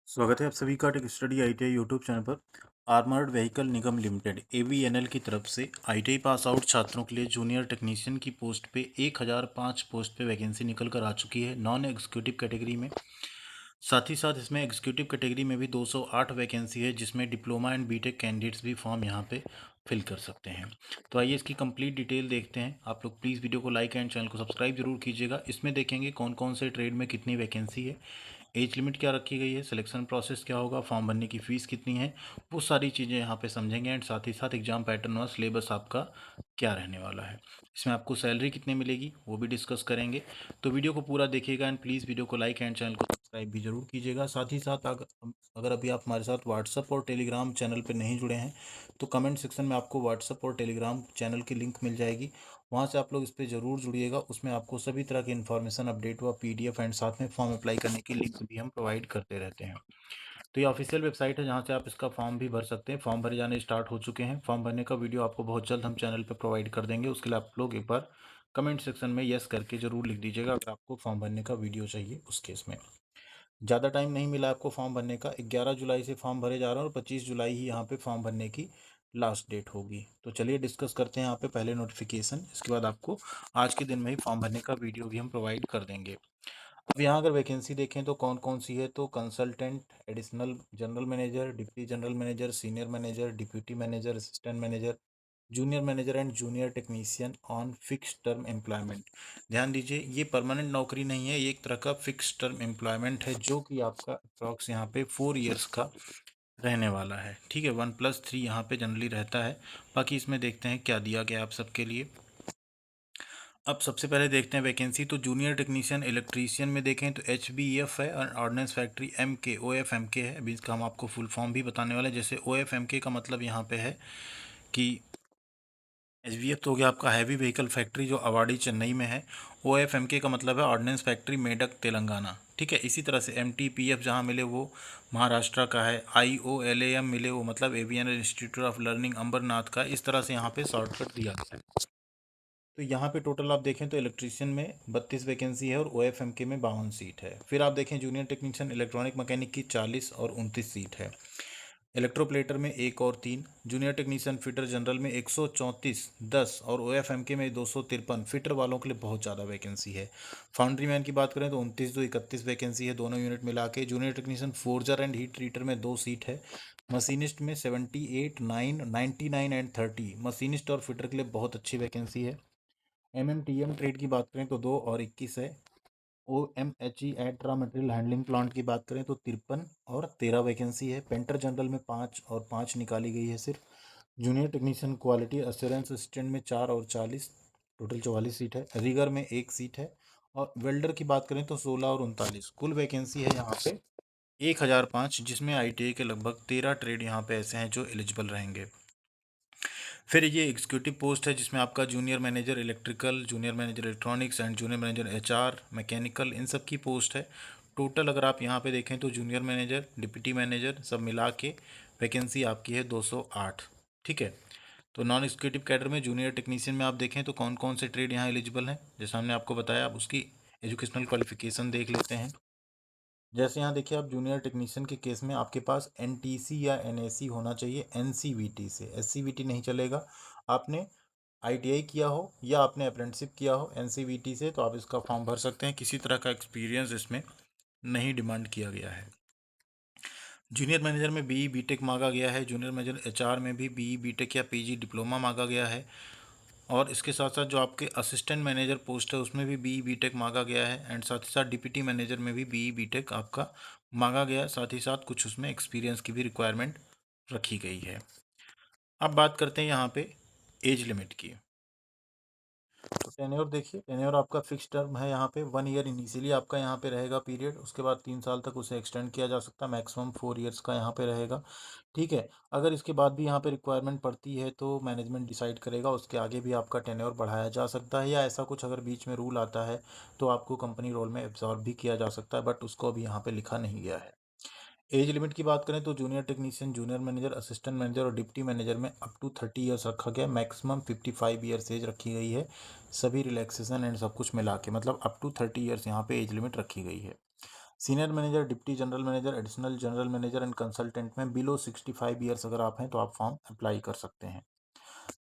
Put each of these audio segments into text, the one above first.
स्वागत है आप सभी का tech study ITI YouTube channel पर। आर्मर्ड व्हीकल निगम लिमिटेड एवीएनएल की तरफ से आईटीआई पास आउट छात्रों के लिए जूनियर टेक्नीशियन की पोस्ट पे 1005 पोस्ट पे वैकेंसी निकल कर आ चुकी है नॉन एग्जीक्यूटिव कैटेगरी में। साथ ही साथ इसमें एग्जीक्यूटिव कैटेगरी में भी 208 वैकेंसी है, जिसमें डिप्लोमा एंड बीटेक कैंडिडेट्स भी फॉर्म यहाँ पे फिल कर सकते हैं। तो आइए इसकी कंप्लीट डिटेल देखते हैं। आप लोग प्लीज़ वीडियो को लाइक एंड चैनल को सब्सक्राइब जरूर कीजिएगा। इसमें देखेंगे कौन कौन से ट्रेड में कितनी वैकेंसी है, एज लिमिट क्या रखी गई है, सिलेक्शन प्रोसेस क्या होगा, फॉर्म भरने की फ़ीस कितनी है, वो सारी चीज़ें यहाँ पे समझेंगे। एंड साथ ही साथ एग्जाम पैटर्न और सिलेबस आपका क्या रहने वाला है, इसमें आपको सैलरी कितनी मिलेगी वो भी डिस्कस करेंगे। तो वीडियो को पूरा देखिएगा एंड प्लीज़ वीडियो को लाइक एंड चैनल को सब्सक्राइब भी जरूर कीजिएगा। साथ ही साथ अगर अभी आप हमारे साथ व्हाट्सअप और टेलीग्राम चैनल पर नहीं जुड़े हैं तो कमेंट सेक्शन में आपको व्हाट्सअप और टेलीग्राम चैनल की लिंक मिल जाएगी, वहाँ से आप लोग इस पर ज़रूर जुड़िएगा। उसमें आपको सभी तरह की इन्फॉर्मेशन अपडेट हुआ पीडीएफ एंड साथ में फॉर्म अप्लाई करने की लिंक भी हम प्रोवाइड करते रहते हैं। तो ये ऑफिशियल वेबसाइट है जहाँ से आप इसका फॉर्म भी भर सकते हैं। फॉर्म भरे जाने स्टार्ट हो चुके हैं। फॉर्म भरने का वीडियो आपको बहुत जल्द हम चैनल पर प्रोवाइड कर देंगे। उसके लिए आप लोग एक बार कमेंट सेक्शन में यस करके ज़रूर लिख दीजिएगा अगर आपको फॉर्म भरने का वीडियो चाहिए उस केस में। ज़्यादा टाइम नहीं मिला आपको फॉर्म भरने का, 11 जुलाई से फॉर्म भरे जा रहे हैं और 25 जुलाई ही यहाँ पे फॉर्म भरने की लास्ट डेट होगी। तो चलिए डिस्कस करते हैं यहाँ पे पहले नोटिफिकेशन, इसके बाद आपको आज के दिन में ही फॉर्म भरने का वीडियो भी हम प्रोवाइड कर देंगे। अब यहाँ अगर वैकेंसी देखें तो कौन कौन सी है, तो consultant, additional general manager, deputy general manager, senior manager, deputy manager, assistant manager, junior manager and junior technician on fix term employment. ध्यान दीजिए, ये परमानेंट नौकरी नहीं है, ये एक तरह का फिक्स टर्म एम्प्लॉयमेंट है जो कि आपका अप्रॉक्स यहाँ पे 4 ईयर्स का रहने वाला है। ठीक है, 1+3 यहाँ पे जनरली रहता है। बाकी इसमें देखते हैं क्या दिया गया आप सबके लिए। अब सबसे पहले देखते हैं वैकेंसी। तो जूनियर टेक्नीशियन इलेक्ट्रीशियन में देखें तो HBF है और ऑर्डिनेंस फैक्ट्री MK OFMK है। अभी इसका हम आपको फुल फॉर्म भी बताने वाले हैं। जैसे OFMK का मतलब यहाँ पे है कि HVF तो हो गया आपका हैवी व्हीकल फैक्ट्री जो अवाड़ी चेन्नई में है। OFMK का मतलब है ऑर्डिनेंस फैक्ट्री मेडक तेलंगाना। ठीक है, इसी तरह से MTPF जहाँ मिले वो महाराष्ट्र का है। IOLAM मिले वो मतलब Avian Institute of Learning Ambernath का। इस तरह से यहाँ पे शॉर्टकट दिया गया है। तो यहाँ पे टोटल आप देखें तो इलेक्ट्रीशियन में 32 वैकेंसी है और OFMK में 52 सीट है। फिर आप देखें जूनियर टेक्नीशियन इलेक्ट्रॉनिक मैकेनिक की 40 और 29 सीट है। इलेक्ट्रोप्लेटर में 1 और 3, जूनियर टेक्नीशियन फिटर जनरल में 134 10 और OFMK में 253। फिटर वालों के लिए बहुत ज़्यादा वैकेंसी है। फाउंड्री मैन की बात करें तो 29 तो 31 वैकेंसी है दोनों यूनिट मिला के। Junior technician forger and heat treater में 2 सीट है। मशीनिस्ट में 78 9 99 एंड 30। मशीनिस्ट और फिटर के लिए बहुत अच्छी वैकेंसी है। MMTM ट्रेड की बात करें तो 2 और 21 है। OMHE attire material handling plant की बात करें तो 53 और 13 वैकेंसी है। पेंटर जनरल में 5 और 5 निकाली गई है सिर्फ। Junior technician quality assurance assistant में 4 और 40, टोटल 44 सीट है। रीगर में 1 सीट है। और वेल्डर की बात करें तो 16 और 39। कुल वैकेंसी है यहाँ पे 1005, जिसमें ITI के लगभग 13 ट्रेड यहाँ पे ऐसे हैं जो एलिजिबल रहेंगे। फिर ये एग्जीक्यूटिव पोस्ट है जिसमें आपका junior manager electrical, junior manager electronics and junior manager HR mechanical, इन सब की पोस्ट है। टोटल अगर आप यहाँ पे देखें तो जूनियर मैनेजर, डिप्टी मैनेजर सब मिला के वैकेंसी आपकी है 208। ठीक है, तो नॉन एग्जीक्यूटिव कैडर में जूनियर टेक्नीशियन में आप देखें तो कौन कौन से ट्रेड यहाँ एलिजिबल हैं, जैसा हमने आपको बताया। आप उसकी एजुकेशनल क्वालिफिकेशन देख लेते हैं। जैसे यहाँ देखिए, आप जूनियर टेक्नीशियन के केस में आपके पास NTC या NAC होना चाहिए NCVT से। SCVT नहीं चलेगा। आपने ITI किया हो या आपने अप्रेंटिसशिप किया हो NCVT से तो आप इसका फॉर्म भर सकते हैं। किसी तरह का एक्सपीरियंस इसमें नहीं डिमांड किया गया है। जूनियर मैनेजर में BE BTech मांगा गया है। जूनियर मैनेजर HR में भी BE BTech या PG डिप्लोमा मांगा गया है। और इसके साथ साथ जो आपके असिस्टेंट मैनेजर पोस्ट है उसमें भी BE BTech मांगा गया है। एंड साथ ही साथ डिप्टी मैनेजर में भी BE BTech आपका मांगा गया है। साथ ही साथ कुछ उसमें एक्सपीरियंस की भी रिक्वायरमेंट रखी गई है। अब बात करते हैं यहाँ पे एज लिमिट की। तो टेन्योर देखिए, टेन्योर आपका फिक्स टर्म है यहाँ पे 1 ईयर इनिशियली आपका यहाँ पे रहेगा पीरियड। उसके बाद 3 साल तक उसे एक्सटेंड किया जा सकता है। मैक्सिमम 4 ईयर्स का यहाँ पे रहेगा। ठीक है, अगर इसके बाद भी यहाँ पे रिक्वायरमेंट पड़ती है तो मैनेजमेंट डिसाइड करेगा, उसके आगे भी आपका टेन्योर बढ़ाया जा सकता है, या ऐसा कुछ अगर बीच में रूल आता है तो आपको कंपनी रोल में एब्जॉर्ब भी किया जा सकता है, बट उसको अभी यहाँ पे लिखा नहीं गया है। एज लिमिट की बात करें तो junior technician, junior manager, assistant manager और डिप्टी मैनेजर में अप टू 30 ईयर्स रखा गया। मैक्सिमम 55 ईयर्स एज रखी गई है। सभी रिलैक्सेशन एंड सब कुछ मिला के मतलब अप टू 30 ईयर्स यहाँ पे एज लिमिट रखी गई है। Senior manager, deputy general manager, additional general manager and consultant में बिलो 65 ईयर्स अगर आप हैं तो आप फॉर्म अप्लाई कर सकते हैं।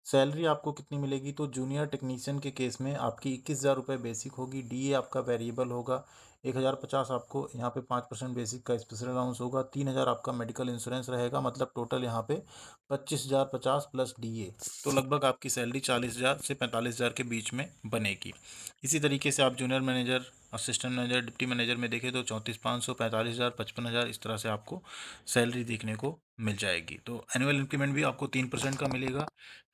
सैलरी आपको कितनी मिलेगी, तो जूनियर टेक्नीशियन के केस में आपकी 21,000 रुपये बेसिक होगी। डीए आपका वेरिएबल होगा। 1,050 आपको यहाँ पे 5% बेसिक का स्पेशल अलाउंस होगा। 3,000 आपका मेडिकल इंश्योरेंस रहेगा, मतलब टोटल यहाँ पे 25,050 प्लस डीए, तो लगभग आपकी सैलरी 40,000 से 45,000 के बीच में बनेगी। इसी तरीके से आप junior manager, assistant manager, deputy manager में देखें तो 34,500, 45,000, 55,000 इस तरह से आपको सैलरी देखने को मिल जाएगी। तो एनुअल इंक्रीमेंट भी आपको 3% का मिलेगा।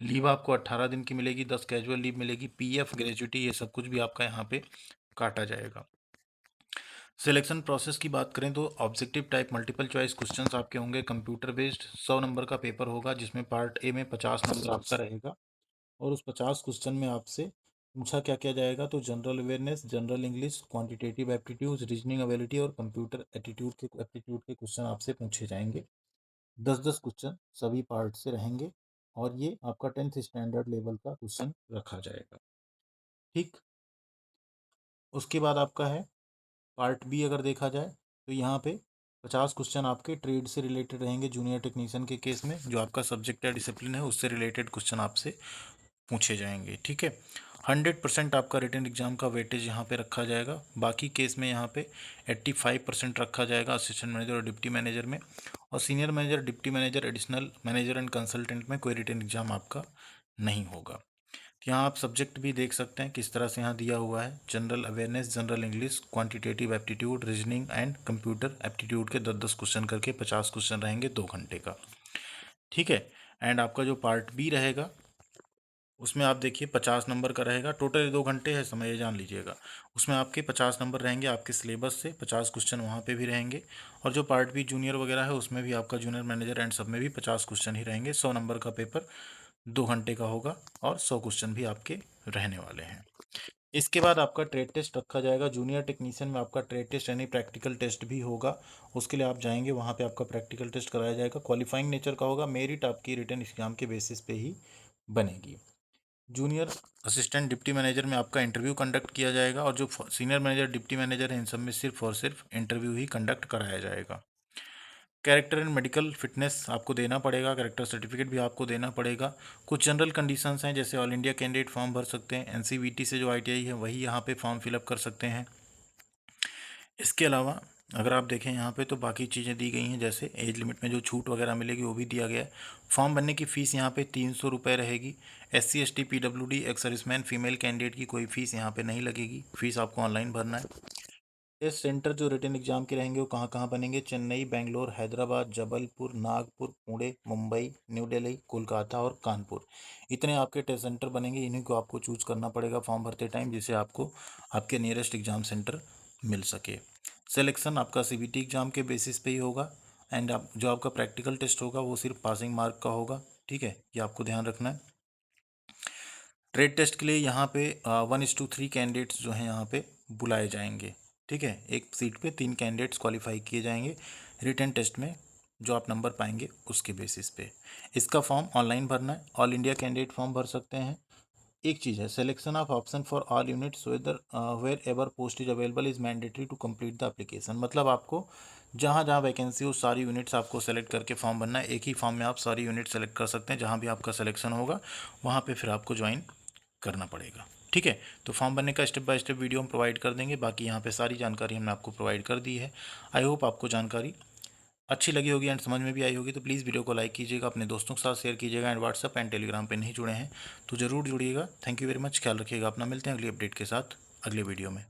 लीव आपको 18 दिन की मिलेगी, 10 कैजुअल लीव मिलेगी, पीएफ, ग्रेजुइटी, ये सब कुछ भी आपका यहाँ पे काटा जाएगा। सिलेक्शन प्रोसेस की बात करें तो objective type multiple choice questions आपके होंगे, कंप्यूटर बेस्ड 100 नंबर का पेपर होगा, जिसमें पार्ट ए में 50 नंबर आपका रहेगा। और उस 50 क्वेश्चन में आपसे पूछा क्या क्या जाएगा, तो general awareness, general English, quantitative aptitude, reasoning ability और कंप्यूटर एप्टीट्यूड के क्वेश्चन आपसे पूछे जाएंगे। 10-10 क्वेश्चन सभी पार्ट से रहेंगे और ये आपका 10th स्टैंडर्ड लेवल का क्वेश्चन रखा जाएगा। ठीक, उसके बाद आपका है पार्ट बी। अगर देखा जाए तो यहाँ पे 50 क्वेश्चन आपके ट्रेड से रिलेटेड रहेंगे। जूनियर टेक्नीशियन के केस में जो आपका सब्जेक्ट या डिसिप्लिन है उससे रिलेटेड क्वेश्चन आपसे पूछे जाएंगे। ठीक है, 100% आपका रिटन एग्जाम का वेटेज यहाँ पे रखा जाएगा। बाकी केस में यहाँ पे 85% रखा जाएगा असिस्टेंट मैनेजर और डिप्टी मैनेजर में। और senior manager, deputy manager, additional manager and consultant में कोई रिटन एग्जाम आपका नहीं होगा। यहाँ आप सब्जेक्ट भी देख सकते हैं किस तरह से यहाँ दिया हुआ है। General awareness, general English, quantitative aptitude, reasoning and computer aptitude के 10-10 क्वेश्चन करके 50 क्वेश्चन रहेंगे 2 घंटे का। ठीक है, एंड आपका जो पार्ट बी रहेगा उसमें आप देखिए 50 नंबर का रहेगा। टोटल 2 घंटे है समय, ये जान लीजिएगा। उसमें आपके 50 नंबर रहेंगे आपके सिलेबस से, 50 क्वेश्चन वहाँ पे भी रहेंगे। और जो पार्ट बी जूनियर वगैरह है उसमें भी आपका जूनियर मैनेजर एंड सब में भी 50 क्वेश्चन ही रहेंगे। 100 नंबर का पेपर 2 घंटे का होगा और 100 क्वेश्चन भी आपके रहने वाले हैं। इसके बाद आपका ट्रेड टेस्ट रखा जाएगा। जूनियर टेक्नीशियन में आपका ट्रेड टेस्ट यानी प्रैक्टिकल टेस्ट भी होगा। उसके लिए आप जाएंगे, वहाँ पे आपका प्रैक्टिकल टेस्ट कराया जाएगा। क्वालिफाइंग नेचर का होगा, मेरिट आपकी रिटन एग्जाम के बेसिस पे ही बनेगी। जूनियर असिस्टेंट डिप्टी मैनेजर में आपका इंटरव्यू कंडक्ट किया जाएगा और जो सीनियर मैनेजर, डिप्टी मैनेजर हैं इन सब में सिर्फ और सिर्फ इंटरव्यू ही कंडक्ट कराया जाएगा। कैरेक्टर एंड मेडिकल फिटनेस आपको देना पड़ेगा, कैरेक्टर सर्टिफिकेट भी आपको देना पड़ेगा। कुछ जनरल कंडीशंस हैं, जैसे ऑल इंडिया कैंडिडेट फॉर्म भर सकते हैं, एनसीवीटी से जो आईटीआई है वही यहाँ पे फॉर्म फिलअप कर सकते हैं। इसके अलावा अगर आप देखें यहाँ पे तो बाकी चीज़ें दी गई हैं, जैसे एज लिमिट में जो छूट वगैरह मिलेगी वो भी दिया गया है। फॉर्म भरने की फ़ीस यहाँ पे 300 रुपये रहेगी। SC ST PWD ex serviceman female candidate की कोई फ़ीस यहाँ पे नहीं लगेगी, फ़ीस आपको ऑनलाइन भरना है। टेस्ट सेंटर जो रिटन एग्जाम के रहेंगे वो कहाँ कहाँ बनेंगे, चेन्नई, बेंगलोर, हैदराबाद, जबलपुर, नागपुर, पुणे, मुंबई, न्यू दिल्ली, कोलकाता और कानपुर। इतने आपके टेस्ट सेंटर बनेंगे, इन्हीं को आपको चूज करना पड़ेगा फॉर्म भरते टाइम, जिससे आपको आपके नियरेस्ट एग्जाम सेंटर मिल सके। सिलेक्शन आपका CBT एग्जाम के बेसिस पे ही होगा एंड आप जो आपका प्रैक्टिकल टेस्ट होगा वो सिर्फ पासिंग मार्क का होगा। ठीक है, ये आपको ध्यान रखना है। ट्रेड टेस्ट के लिए यहाँ पे 1:3 कैंडिडेट्स जो हैं यहाँ पे बुलाए जाएंगे। ठीक है, एक सीट पे 3 कैंडिडेट्स क्वालिफाई किए जाएंगे रिटन टेस्ट में, जो आप नंबर पाएंगे उसके बेसिस पे। इसका फॉर्म ऑनलाइन भरना है, ऑल इंडिया कैंडिडेट फॉर्म भर सकते हैं। एक चीज़ है, selection of option for all units whether wherever post is available is mandatory to complete the application. मतलब आपको जहाँ जहाँ वैकेंसी हो सारी यूनिट्स आपको सेलेक्ट करके फॉर्म भरना है। एक ही फॉर्म में आप सारी यूनिट सेलेक्ट कर सकते हैं, जहाँ भी आपका सिलेक्शन होगा वहाँ पे फिर आपको ज्वाइन करना पड़ेगा। ठीक है, तो फॉर्म भरने का स्टेप बाय स्टेप वीडियो हम प्रोवाइड कर देंगे। बाकी यहाँ पे सारी जानकारी हमने आपको प्रोवाइड कर दी है। आई होप आपको जानकारी अच्छी लगी होगी एंड समझ में भी आई होगी। तो प्लीज़ वीडियो को लाइक कीजिएगा, अपने दोस्तों के साथ शेयर कीजिएगा एंड व्हाट्सअप एंड टेलीग्राम पे नहीं जुड़े हैं तो ज़रूर जुड़िएगा। थैंक यू वेरी मच, ख्याल रखिएगा अपना। मिलते हैं अगली अपडेट के साथ अगले वीडियो में।